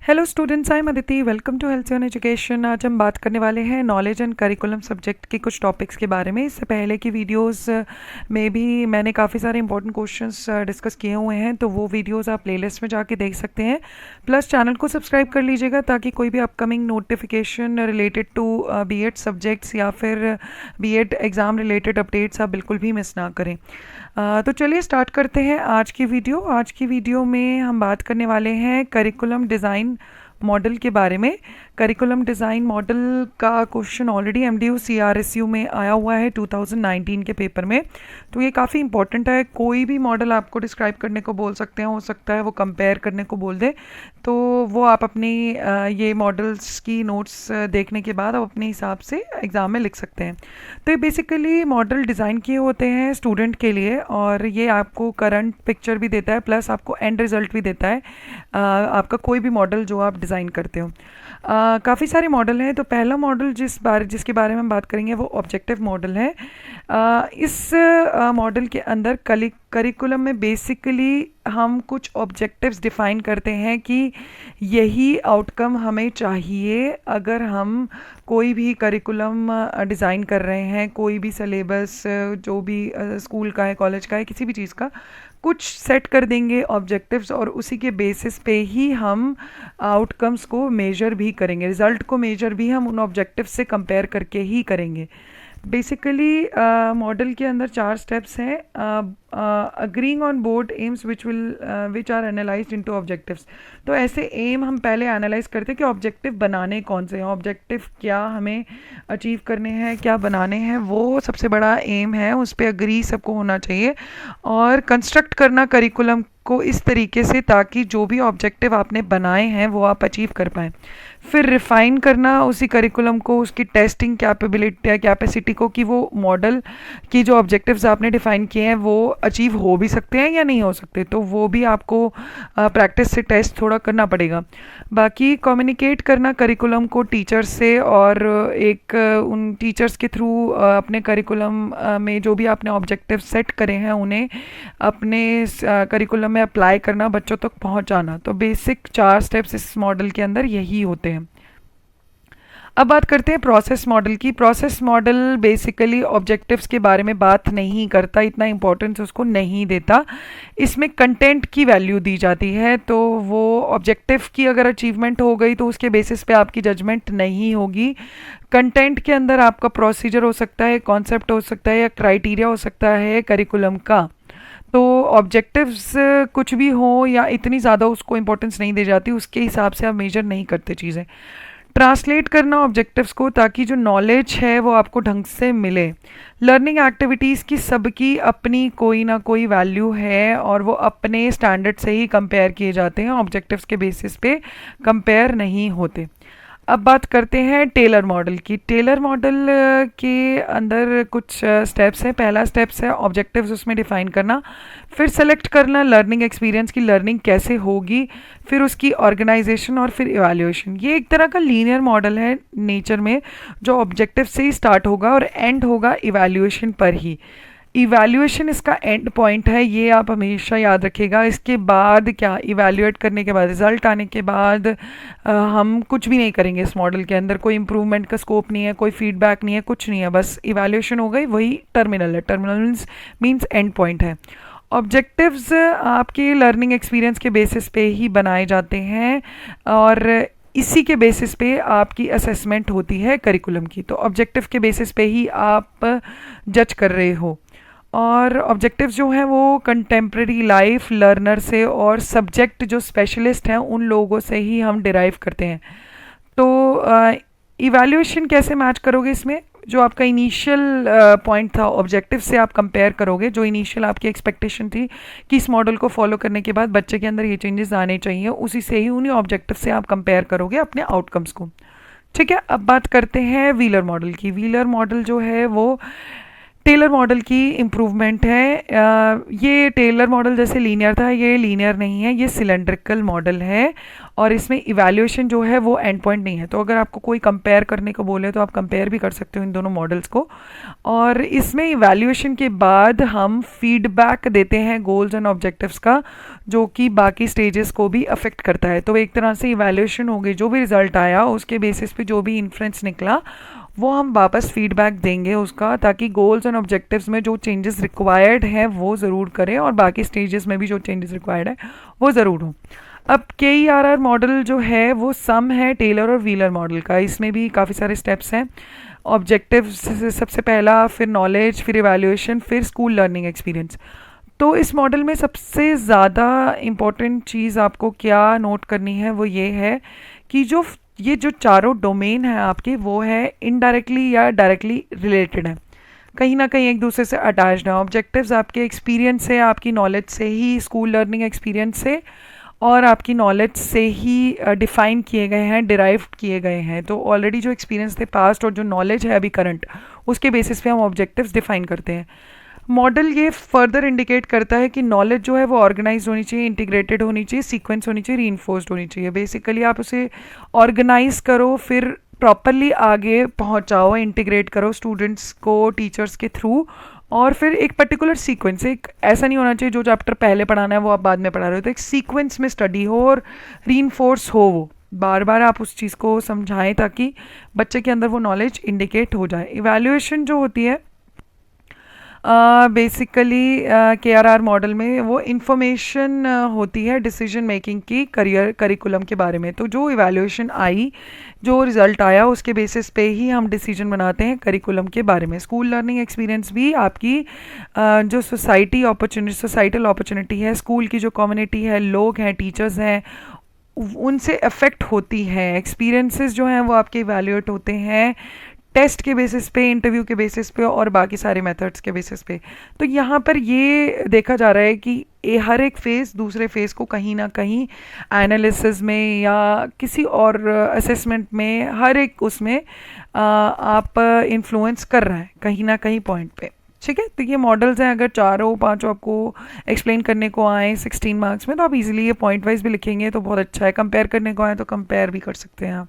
Hello students, I am Aditi. Welcome to health on education. आज हम बात करने वाले हैं नॉलेज एंड करिकुलम सब्जेक्ट के कुछ टॉपिक्स के बारे में। इससे पहले की वीडियोस में भी मैंने काफ़ी सारे इंपॉर्टेंट क्वेश्चंस डिस्कस किए हुए हैं, तो वो वीडियोस आप प्लेलिस्ट में जाके देख सकते हैं। प्लस चैनल को सब्सक्राइब कर लीजिएगा ताकि कोई भी upcoming notification related to BEd subjects या फिर बीएड एग्ज़ाम रिलेटेड अपडेट्स आप बिल्कुल भी मिस ना करें। तो चलिए स्टार्ट करते हैं आज की वीडियो। आज की वीडियो में हम बात करने वाले हैं करिकुलम डिज़ाइन मॉडल के बारे में। करिकुलम डिज़ाइन मॉडल का क्वेश्चन ऑलरेडी एमडीयू सीआरएसयू में आया हुआ है 2019 के पेपर में, तो ये काफ़ी इंपॉर्टेंट है। कोई भी मॉडल आपको डिस्क्राइब करने को बोल सकते हैं, हो सकता है वो कंपेयर करने को बोल दे, तो वो आप अपनी ये मॉडल्स की नोट्स देखने के बाद आप अपने हिसाब से एग्ज़ाम में लिख सकते हैं। तो ये बेसिकली मॉडल डिज़ाइन किए होते हैं स्टूडेंट के लिए, और ये आपको करंट पिक्चर भी देता है, प्लस आपको एंड रिजल्ट भी देता है आपका कोई भी मॉडल जो आप डिज़ाइन करते हो। काफ़ी सारे मॉडल हैं, तो पहला मॉडल जिसके बारे में हम बात करेंगे वो ऑब्जेक्टिव मॉडल है। इस मॉडल के अंदर करिकुलम में बेसिकली हम कुछ ऑब्जेक्टिव्स डिफ़ाइन करते हैं कि यही आउटकम हमें चाहिए अगर हम कोई भी करिकुलम डिज़ाइन कर रहे हैं, कोई भी सिलेबस जो भी स्कूल का है, कॉलेज का है, किसी भी चीज़ का कुछ सेट कर देंगे ऑब्जेक्टिव्स, और उसी के बेसिस पे ही हम आउटकम्स को मेजर भी करेंगे, रिज़ल्ट को मेजर भी हम उन ऑब्जेक्टिव्स से कंपेयर करके ही करेंगे। बेसिकली मॉडल के अंदर 4 स्टेप्स हैं। Agreeing on board aims which are analysed into objectives. तो ऐसे एम हम पहले एनालाइज करते हैं कि ऑब्जेक्टिव बनाने कौन से हैं, ऑब्जेक्टिव क्या हमें अचीव करने हैं, क्या बनाने हैं, वो सबसे बड़ा एम है, उस पर अग्री सबको होना चाहिए। और कंस्ट्रक्ट करना करिकुलम को इस तरीके से ताकि जो भी ऑब्जेक्टिव आपने बनाए हैं वो आप अचीव कर पाएँ। फिर रिफ़ाइन करना उसी करिकुलम को, उसकी टेस्टिंग कैपेसिटी को, कि वो मॉडल की जो ऑब्जेक्टिव्स आपने डिफ़ाइन किए हैं वो अचीव हो भी सकते हैं या नहीं हो सकते, तो वो भी आपको प्रैक्टिस से टेस्ट थोड़ा करना पड़ेगा। बाकी कम्युनिकेट करना करिकुलम को टीचर्स से, और एक उन टीचर्स के थ्रू अपने करिकुलम में जो भी आपने ऑब्जेक्टिव सेट करे हैं उन्हें अपने करिकुलम में अप्लाई करना, बच्चों तक पहुंचाना। तो बेसिक 4 स्टेप्स इस मॉडल के अंदर यही होते हैं। अब बात करते हैं प्रोसेस मॉडल की। प्रोसेस मॉडल बेसिकली ऑब्जेक्टिव्स के बारे में बात नहीं करता, इतना इंपॉर्टेंस उसको नहीं देता। इसमें कंटेंट की वैल्यू दी जाती है, तो वो ऑब्जेक्टिव की अगर अचीवमेंट हो गई तो उसके बेसिस पे आपकी जजमेंट नहीं होगी। कंटेंट के अंदर आपका प्रोसीजर हो सकता है, कॉन्सेप्ट हो सकता है, या क्राइटेरिया हो सकता है करिकुलम का। तो ऑब्जेक्टिव्स कुछ भी हो या इतनी ज़्यादा उसको इंपॉर्टेंस नहीं दी जाती, उसके हिसाब से आप मेजर नहीं करते चीज़ें। ट्रांसलेट करना ऑब्जेक्टिव्स को ताकि जो नॉलेज है वो आपको ढंग से मिले। लर्निंग एक्टिविटीज़ की सबकी अपनी कोई ना कोई वैल्यू है, और वो अपने स्टैंडर्ड से ही कंपेयर किए जाते हैं, ऑब्जेक्टिव्स के बेसिस पे कंपेयर नहीं होते। अब बात करते हैं टेलर मॉडल की। टेलर मॉडल के अंदर कुछ स्टेप्स हैं। पहला स्टेप्स है ऑब्जेक्टिव्स उसमें डिफाइन करना, फिर सेलेक्ट करना लर्निंग एक्सपीरियंस की लर्निंग कैसे होगी, फिर उसकी ऑर्गेनाइजेशन, और फिर इवैल्यूएशन। ये एक तरह का लीनियर मॉडल है नेचर में, जो ऑब्जेक्टिव से ही स्टार्ट होगा और एंड होगा इवैल्यूएशन पर ही। इवैल्यूएशन इसका एंड पॉइंट है, ये आप हमेशा याद रखिएगा। इसके बाद क्या, इवैल्यूएट करने के बाद, रिजल्ट आने के बाद हम कुछ भी नहीं करेंगे इस मॉडल के अंदर, कोई इंप्रूवमेंट का स्कोप नहीं है, कोई फीडबैक नहीं है, कुछ नहीं है, बस इवैल्यूएशन हो गई, वही टर्मिनल है। टर्मिनल मीन्स एंड पॉइंट है। ऑब्जेक्टिव्स आपके लर्निंग एक्सपीरियंस के बेसिस पे ही बनाए जाते हैं, और इसी के बेसिस पे आपकी असेसमेंट होती है करिकुलम की। तो ऑब्जेक्टिव के बेसिस पे ही आप जज कर रहे हो। और ऑब्जेक्टिव्स जो हैं वो कंटेम्प्रेरी लाइफ लर्नर से और सब्जेक्ट जो स्पेशलिस्ट हैं उन लोगों से ही हम डिराइव करते हैं। तो इवैल्यूएशन कैसे मैच करोगे इसमें, जो आपका इनिशियल पॉइंट था ऑब्जेक्टिव से आप कंपेयर करोगे, जो इनिशियल आपकी एक्सपेक्टेशन थी कि इस मॉडल को फॉलो करने के बाद बच्चे के अंदर ये चेंजेस आने चाहिए, उसी से ही उन्हीं ऑब्जेक्टिव से आप कंपेयर करोगे अपने आउटकम्स को। ठीक है, अब बात करते हैं व्हीलर मॉडल की। व्हीलर मॉडल जो है वो टेलर मॉडल की इम्प्रूवमेंट है। ये टेलर मॉडल जैसे लीनियर था, ये लीनियर नहीं है, ये सिलेंड्रिकल मॉडल है और इसमें इवैल्यूएशन जो है वो एंड पॉइंट नहीं है। तो अगर आपको कोई कंपेयर करने को बोले तो आप कंपेयर भी कर सकते हो इन दोनों मॉडल्स को। और इसमें इवैल्यूएशन के बाद हम फीडबैक देते हैं गोल्स एंड ऑब्जेक्टिव्स का, जो कि बाकी स्टेजेस को भी अफेक्ट करता है। तो एक तरह से इवैल्यूएशन हो गई, जो भी रिजल्ट आया उसके बेसिस पे जो भी इन्फ्रेंस निकला वो हम वापस फीडबैक देंगे उसका, ताकि गोल्स एंड ऑब्जेक्टिव्स में जो चेंजेस रिक्वायर्ड हैं वो ज़रूर करें और बाकी स्टेजेस में भी जो चेंजेस रिक्वायर्ड है वो ज़रूर हो। अब KERR मॉडल जो है वो सम है टेलर और व्हीलर मॉडल का। इसमें भी काफ़ी सारे स्टेप्स हैं। ऑब्जेक्टिव सबसे पहला, फिर नॉलेज, फिर इवैल्यूएशन, फिर स्कूल लर्निंग एक्सपीरियंस। तो इस मॉडल में सबसे ज़्यादा इम्पॉर्टेंट चीज़ आपको क्या नोट करनी है वो ये है कि ये जो चारों डोमेन हैं आपके, वो है इनडायरेक्टली या डायरेक्टली रिलेटेड है, कहीं ना कहीं एक दूसरे से अटैच्ड है। ऑब्जेक्टिव्स आपके एक्सपीरियंस से, आपकी नॉलेज से ही, स्कूल लर्निंग एक्सपीरियंस से और आपकी नॉलेज से ही डिफाइन किए गए हैं, डिराइव किए गए हैं। तो ऑलरेडी जो एक्सपीरियंस थे पास्ट और जो नॉलेज है अभी करंट, उसके बेसिस पे हम ऑब्जेक्टिव्स डिफाइन करते हैं। मॉडल ये फर्दर इंडिकेट करता है कि नॉलेज जो है वो ऑर्गेनाइज होनी चाहिए, इंटीग्रेटेड होनी चाहिए, सीक्वेंस होनी चाहिए, रीइंफोर्स्ड होनी चाहिए। बेसिकली आप उसे ऑर्गेनाइज करो, फिर प्रॉपरली आगे पहुंचाओ, इंटीग्रेट करो स्टूडेंट्स को टीचर्स के थ्रू, और फिर एक पर्टिकुलर सीक्वेंस, एक ऐसा नहीं होना चाहिए जो चैप्टर पहले पढ़ाना है वो आप बाद में पढ़ा रहे हो। तो एक सीक्वेंस में स्टडी हो और रीइंफोर्स हो, वो बार बार आप उस चीज़ को समझाएं ताकि बच्चे के अंदर वो नॉलेज इंडिकेट हो जाए। इवैल्यूएशन जो होती है बेसिकली KRR मॉडल में वो इंफॉर्मेशन होती है डिसीजन मेकिंग की करिकुलम के बारे में। तो जो इवैल्यूएशन आई, जो रिज़ल्ट आया, उसके बेसिस पे ही हम डिसीजन बनाते हैं करिकुलम के बारे में। स्कूल लर्निंग एक्सपीरियंस भी आपकी जो सोसाइटल अपॉर्चुनिटी है, स्कूल की जो कम्युनिटी है, लोग हैं, टीचर्स हैं, उनसे अफेक्ट होती है। एक्सपीरियंसेस जो हैं वो आपके इवैल्यूएट होते हैं टेस्ट के बेसिस पे, इंटरव्यू के बेसिस पे और बाकी सारे मेथड्स के बेसिस पे। तो यहाँ पर ये देखा जा रहा है कि हर एक फेज़ दूसरे फेज़ को कहीं ना कहीं एनालिसिस में या किसी और असेसमेंट में, हर एक उसमें आप इन्फ्लुएंस कर रहा है कहीं ना कहीं पॉइंट पे। ठीक है, तो ये मॉडल्स हैं। अगर चारों पांचों आपको एक्सप्लेन करने को आए 16 मार्क्स में, तो आप इजीली ये पॉइंट वाइज भी लिखेंगे तो बहुत अच्छा है। कंपेयर करने को आए तो कंपेयर भी कर सकते हैं आप।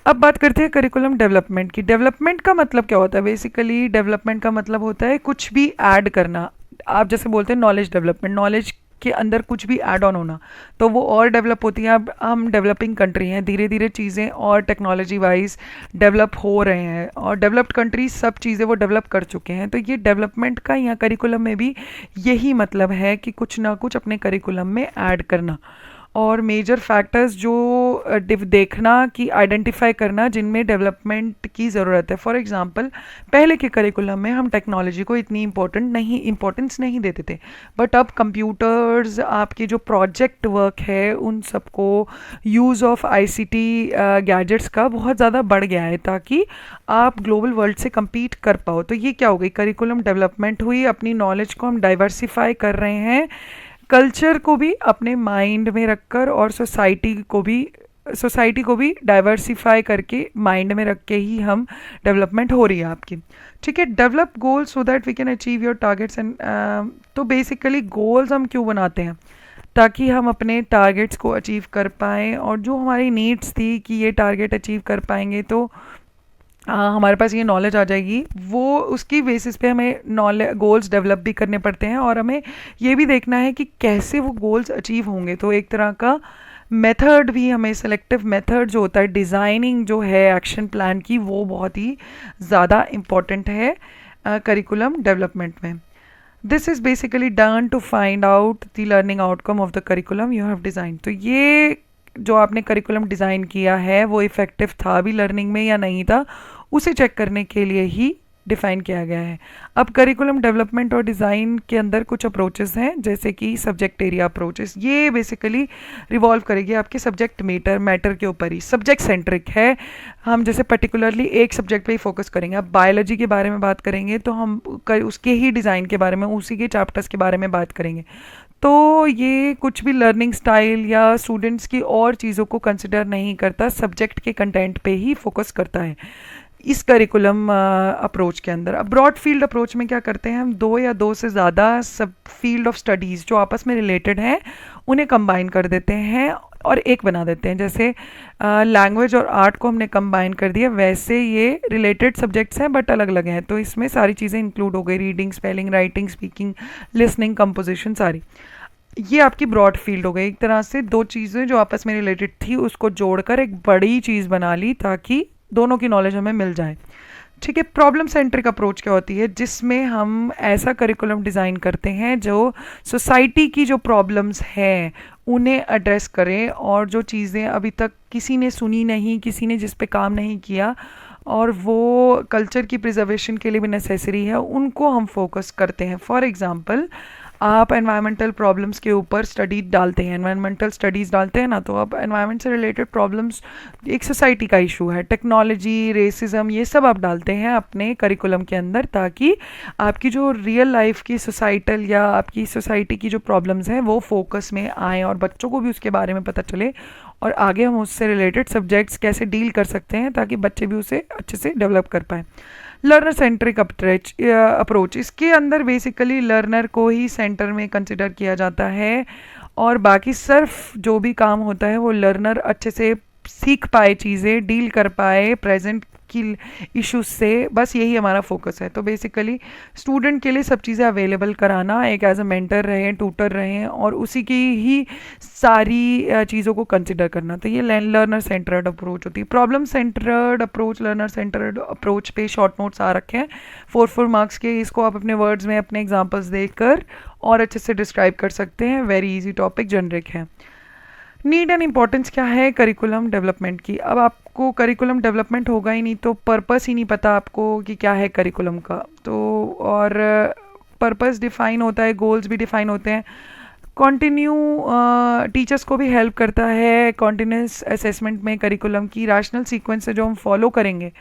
अब बात करते हैं करिकुलम डेवलपमेंट की। डेवलपमेंट का मतलब क्या होता है? बेसिकली डेवलपमेंट का मतलब होता है कुछ भी ऐड करना। आप जैसे बोलते हैं नॉलेज डेवलपमेंट, नॉलेज के अंदर कुछ भी ऐड ऑन होना, तो वो और डेवलप होती है। अब हम डेवलपिंग कंट्री हैं, धीरे धीरे चीज़ें और टेक्नोलॉजी वाइज डेवलप हो रहे हैं और डेवलप्ड कंट्रीज सब चीज़ें वो डेवलप कर चुके हैं। तो ये डेवलपमेंट का यहाँ करिकुलम में भी यही मतलब है कि कुछ ना कुछ अपने करिकुलम में ऐड करना और मेजर फैक्टर्स जो देखना कि आइडेंटिफाई करना जिनमें डेवलपमेंट की ज़रूरत है। फॉर एग्जांपल, पहले के करिकुलम में हम टेक्नोलॉजी को इतनी इम्पोर्टेंस नहीं देते थे, बट अब कंप्यूटर्स, आपके जो प्रोजेक्ट वर्क है, उन सबको यूज़ ऑफ ICT गैजेट्स का बहुत ज़्यादा बढ़ गया है ताकि आप ग्लोबल वर्ल्ड से compete कर पाओ। तो ये क्या हो गई? करिकुलम डेवलपमेंट हुई, अपनी नॉलेज को हम डाइवर्सिफाई कर रहे हैं, कल्चर को भी अपने माइंड में रखकर और सोसाइटी को भी डाइवर्सिफाई करके माइंड में रख के ही हम डेवलपमेंट हो रही है आपकी। ठीक है, develop goals so that we can achieve your targets and तो बेसिकली गोल्स हम क्यों बनाते हैं? ताकि हम अपने टारगेट्स को अचीव कर पाएँ और जो हमारी नीड्स थी कि ये टारगेट अचीव कर पाएंगे तो हमारे पास ये नॉलेज आ जाएगी, वो उसकी बेसिस पे हमें नॉलेज गोल्स डेवलप भी करने पड़ते हैं और हमें ये भी देखना है कि कैसे वो गोल्स अचीव होंगे। तो एक तरह का मेथड भी हमें, सेलेक्टिव मेथड जो होता है, डिज़ाइनिंग जो है एक्शन प्लान की, वो बहुत ही ज़्यादा इम्पॉर्टेंट है करिकुलम डेवलपमेंट में। This is basically done to find out the learning outcome of the curriculum you have design. तो ये जो आपने करिकुलम डिज़ाइन किया है वो इफ़ेक्टिव था भी लर्निंग में या नहीं था, उसे चेक करने के लिए ही डिफ़ाइन किया गया है। अब करिकुलम डेवलपमेंट और डिज़ाइन के अंदर कुछ अप्रोचेस हैं, जैसे कि सब्जेक्ट एरिया अप्रोचेस। ये बेसिकली रिवॉल्व करेगी आपके सब्जेक्ट मैटर के ऊपर ही, सब्जेक्ट सेंट्रिक है। हम जैसे पर्टिकुलरली एक सब्जेक्ट पे ही फोकस करेंगे। अब बायोलॉजी के बारे में बात करेंगे तो हम उसके ही डिज़ाइन के बारे में, उसी के चैप्टर्स के बारे में बात करेंगे। तो ये कुछ भी लर्निंग स्टाइल या स्टूडेंट्स की और चीज़ों को कंसिडर नहीं करता, सब्जेक्ट के कंटेंट पे ही फोकस करता है। इस करिकुलम अप्रोच के अंदर। अब ब्रॉड फील्ड अप्रोच में क्या करते हैं हम, दो या दो से ज़्यादा सब फील्ड ऑफ स्टडीज़ जो आपस में रिलेटेड हैं उन्हें कंबाइन कर देते हैं और एक बना देते हैं। जैसे लैंग्वेज और आर्ट को हमने कंबाइन कर दिया, वैसे ये रिलेटेड सब्जेक्ट्स हैं बट अलग अलग हैं, तो इसमें सारी चीज़ें इंक्लूड हो गई, reading, spelling, writing, speaking, listening, composition, सारी। ये आपकी ब्रॉड फील्ड हो गई। एक तरह से दो चीज़ें जो आपस में रिलेटेड थी उसको जोड़कर एक बड़ी चीज़ बना ली ताकि दोनों की नॉलेज हमें मिल जाए। ठीक है। प्रॉब्लम सेंट्रिक अप्रोच क्या होती है, जिसमें हम ऐसा करिकुलम डिज़ाइन करते हैं जो सोसाइटी की जो प्रॉब्लम्स हैं उन्हें एड्रेस करें, और जो चीज़ें अभी तक किसी ने सुनी नहीं, किसी ने जिस पे काम नहीं किया और वो कल्चर की प्रिजर्वेशन के लिए भी नेसेसरी है, उनको हम फोकस करते हैं। फॉर एग्जांपल, आप एनवायरमेंटल प्रॉब्लम्स के ऊपर स्टडी डालते हैं, एनवायरमेंटल स्टडीज़ डालते हैं ना, तो अब एनवायरमेंट से रिलेटेड प्रॉब्लम्स एक सोसाइटी का इशू है, टेक्नोलॉजी, रेसिज्म, ये सब आप डालते हैं अपने करिकुलम के अंदर ताकि आपकी जो रियल लाइफ की सोसाइटल या आपकी सोसाइटी की जो प्रॉब्लम्स हैं वो फोकस में आए और बच्चों को भी उसके बारे में पता चले, और आगे हम उससे रिलेटेड सब्जेक्ट्स कैसे डील कर सकते हैं ताकि बच्चे भी उसे अच्छे से डेवलप कर पाएँ। लर्नर सेंट्रिक अप्रोच, इसके अंदर बेसिकली लर्नर को ही सेंटर में कंसिडर किया जाता है और बाकी सिर्फ जो भी काम होता है वो लर्नर अच्छे से सीख पाए, चीज़ें डील कर पाए प्रेजेंट की इश्यूज से, बस यही हमारा फोकस है। तो बेसिकली स्टूडेंट के लिए सब चीज़ें अवेलेबल कराना, एक एज अ मेंटर रहें, ट्यूटर रहें और उसी की ही सारी चीज़ों को कंसिडर करना। तो ये लर्नर सेंटर्ड अप्रोच होती है। Problem centred approach, learner centred approach पे शॉर्ट नोट्स आ रखे हैं 4 मार्क्स के, इसको आप अपने वर्ड्स में अपने एग्जाम्पल्स देखकर और अच्छे से डिस्क्राइब कर सकते हैं। वेरी इजी टॉपिक, जेनरिक है। नीड एंड इम्पोर्टेंस क्या है करिकुलम डेवलपमेंट की। अब आपको करिकुलम डेवलपमेंट होगा ही नहीं तो पर्पस ही नहीं पता आपको कि क्या है करिकुलम का, तो और पर्पस डिफाइन होता है, गोल्स भी डिफाइन होते हैं। कॉन्टिन्यू टीचर्स को भी हेल्प करता है कॉन्टिन्यूस असेसमेंट में करिकुलम की रैशनल सीक्वेंस है जो हम फॉलो करेंगे।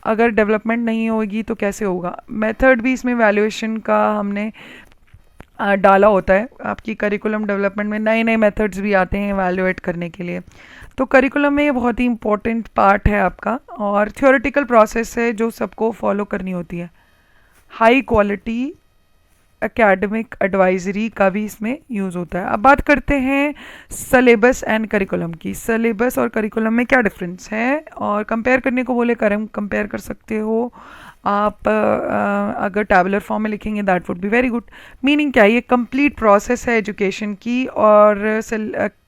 अगर डेवलपमेंट नहीं होगी तो कैसे होगा। मेथड भी इसमें वैल्यूएशन का हमने डाला होता है। आपकी करिकुलम डेवलपमेंट में नए नए मेथड्स भी आते हैं एवेलुएट करने के लिए। तो करिकुलम में ये बहुत ही इंपॉर्टेंट पार्ट है आपका, और थ्योरेटिकल प्रोसेस है जो सबको फॉलो करनी होती है। हाई क्वालिटी एकेडमिक एडवाइजरी का भी इसमें यूज़ होता है। अब बात करते हैं सिलेबस एंड करिकुलम की। सिलेबस और करिकुलम में क्या डिफरेंस है, और कंपेयर करने को बोले कंपेयर कर सकते हो आप। अगर टैबुलर फॉर्म में लिखेंगे that would be very good. Meaning क्या है, ये कंप्लीट प्रोसेस है एजुकेशन की और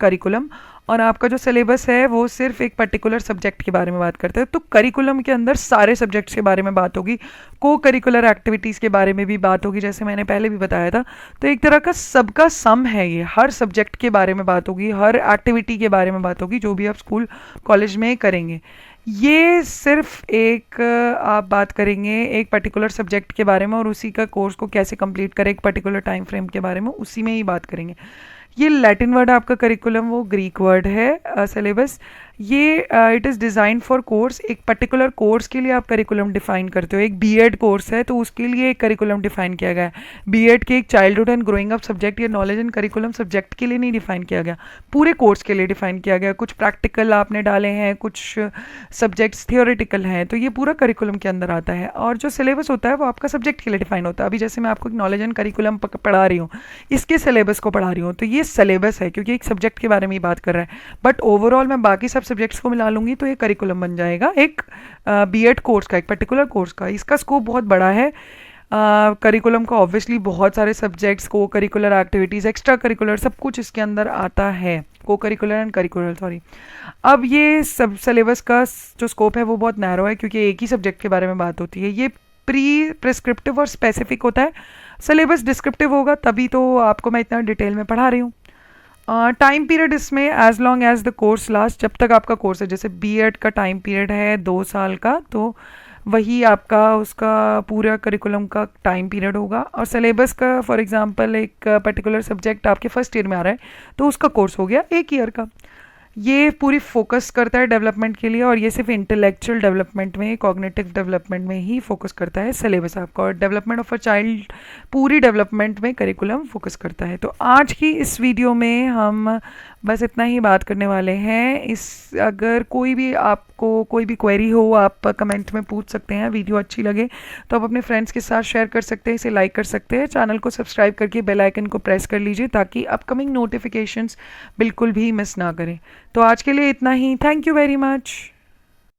करिकुलम, और आपका जो सिलेबस है वो सिर्फ एक पर्टिकुलर सब्जेक्ट के बारे में बात करता है। तो करिकुलम के अंदर सारे सब्जेक्ट्स के बारे में बात होगी, को करिकुलर एक्टिविटीज़ के बारे में भी बात होगी, जैसे मैंने पहले भी बताया था। तो एक तरह का सबका सम है ये, हर सब्जेक्ट के बारे में बात होगी, हर एक्टिविटी के बारे में बात होगी जो भी आप स्कूल कॉलेज में करेंगे। ये सिर्फ एक आप बात करेंगे एक पर्टिकुलर सब्जेक्ट के बारे में और उसी का कोर्स को कैसे कंप्लीट करें एक पर्टिकुलर टाइम फ्रेम के बारे में, उसी में ही बात करेंगे। ये लैटिन वर्ड आपका करिकुलम, वो ग्रीक वर्ड है सिलेबस। ये it is design for course, एक पर्टिकुलर कोर्स के लिए आप करिकुलम डिफाइन करते हो। एक बीएड कोर्स है तो उसके लिए एक करिकुलम डिफाइन किया गया है। बीएड के एक childhood and growing up subject या नॉलेज एंड करिकुलम सब्जेक्ट के लिए नहीं डिफाइन किया गया, पूरे कोर्स के लिए डिफाइन किया गया। कुछ प्रैक्टिकल आपने डाले हैं, कुछ सब्जेक्ट्स थियोरेटिकल हैं, तो ये पूरा करिकुलम के अंदर आता है। और जो सिलेबस होता है वो आपका सब्जेक्ट के लिए डिफाइन होता है। अभी जैसे मैं आपको नॉलेज एंड करिकुलम पढ़ा रही हूँ, इसके सिलेबस को पढ़ा रही हूँ, तो ये सिलेबस है क्योंकि एक सब्जेक्ट के बारे में ही बात कर रहा है। बट ओवरऑल मैं बाकी सब सब्जेक्ट्स को मिला लूँगी तो ये करिकुलम बन जाएगा एक बीएड कोर्स का, एक पर्टिकुलर कोर्स का। इसका स्कोप बहुत बड़ा है। करिकुलम का ऑब्वियसली बहुत सारे सब्जेक्ट्स, को करिकुलर एक्टिविटीज़, एक्स्ट्रा करिकुलर, सब कुछ इसके अंदर आता है। को करिकुलर एंड करिकुलर, सॉरी। अब ये सब सिलेबस का जो स्कोप है वो बहुत नैरो है क्योंकि एक ही सब्जेक्ट के बारे में बात होती है। ये प्रिस्क्रिप्टिव और स्पेसिफिक होता है। सिलेबस डिस्क्रिप्टिव होगा तभी तो आपको मैं इतना डिटेल में पढ़ा रही हूँ। टाइम पीरियड इसमें as long as the course last, जब तक आपका कोर्स है। जैसे बीएड का टाइम पीरियड है 2 साल का, तो वही आपका उसका पूरा करिकुलम का टाइम पीरियड होगा। और सिलेबस का फॉर एग्जांपल एक पर्टिकुलर सब्जेक्ट आपके फर्स्ट ईयर में आ रहा है तो उसका कोर्स हो गया 1 ईयर का। ये पूरी फोकस करता है डेवलपमेंट के लिए, और ये सिर्फ इंटेलेक्चुअल डेवलपमेंट में, कॉग्निटिव डेवलपमेंट में ही फोकस करता है सिलेबस आपका। और डेवलपमेंट ऑफ अ चाइल्ड, पूरी डेवलपमेंट में करिकुलम फोकस करता है। तो आज की इस वीडियो में हम बस इतना ही बात करने वाले हैं। इस अगर कोई भी आपको कोई भी क्वेरी हो आप कमेंट में पूछ सकते हैं। वीडियो अच्छी लगे तो आप अपने फ्रेंड्स के साथ शेयर कर सकते हैं, इसे लाइक कर सकते हैं। चैनल को सब्सक्राइब करके बेल आइकन को प्रेस कर लीजिए ताकि अपकमिंग नोटिफिकेशंस बिल्कुल भी मिस ना करें। तो आज के लिए इतना ही। Thank you very much.